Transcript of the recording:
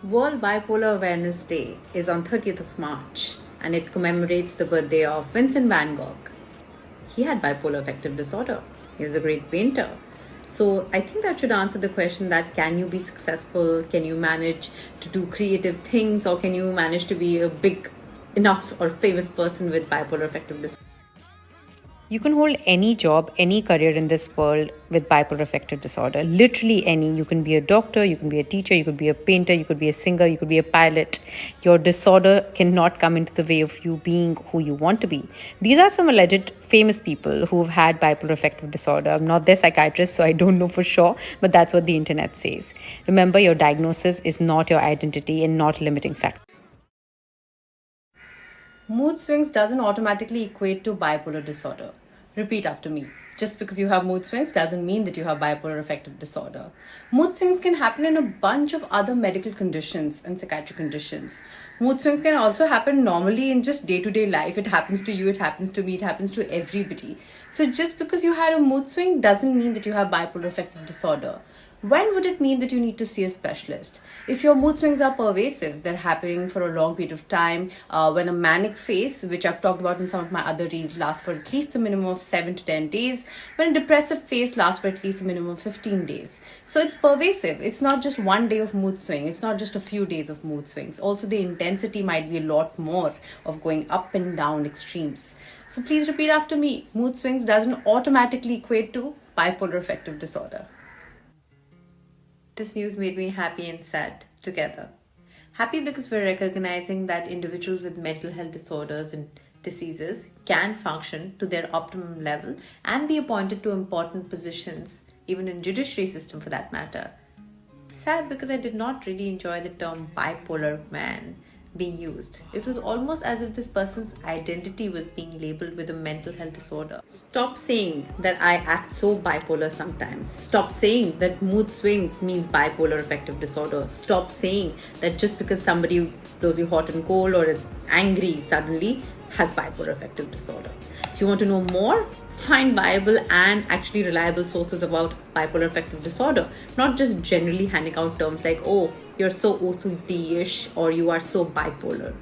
World Bipolar Awareness Day is on 30th of March and it commemorates the birthday of Vincent van Gogh. He had bipolar affective disorder. He was a great painter. So I think that should answer the question that can you be successful? Can you manage to do creative things, or can you manage to be a big enough or famous person with bipolar affective disorder? You can hold any job, any career in this world with bipolar affective disorder. Literally any. You can be a doctor, you can be a teacher, you could be a painter, you could be a singer, you could be a pilot. Your disorder cannot come into the way of you being who you want to be. These are some alleged famous people who've had bipolar affective disorder. I'm not their psychiatrist, so I don't know for sure, but that's what the internet says. Remember, your diagnosis is not your identity and not a limiting factor. Mood swings doesn't automatically equate to bipolar disorder. Repeat after me. Just because you have mood swings doesn't mean that you have bipolar affective disorder. Mood swings can happen in a bunch of other medical conditions and psychiatric conditions. Mood swings can also happen normally in just day-to-day life. It happens to you, it happens to me, it happens to everybody. So just because you had a mood swing doesn't mean that you have bipolar affective disorder. When would it mean that you need to see a specialist? If your mood swings are pervasive, they're happening for a long period of time, when a manic phase, which I've talked about in some of my other reels, lasts for at least a minimum of 7 to 10 days, when a depressive phase lasts for at least a minimum of 15 days. So it's pervasive. It's not just one day of mood swing. It's not just a few days of mood swings. Also, the intensity might be a lot more of going up and down extremes. So please repeat after me. Mood swings doesn't automatically equate to bipolar affective disorder. This news made me happy and sad together. Happy because we're recognizing that individuals with mental health disorders and diseases can function to their optimum level and be appointed to important positions, even in judiciary system for that matter. Sad because I did not really enjoy the term bipolar man being used. It was almost as if this person's identity was being labeled with a mental health disorder. Stop saying that I act so bipolar sometimes. Stop saying that mood swings means bipolar affective disorder. Stop saying that just because somebody blows you hot and cold or is angry suddenly has bipolar affective disorder. If you want to know more, find viable and actually reliable sources about bipolar affective disorder, not just generally handing out terms like, oh, you're so OCD-ish or you are so bipolar.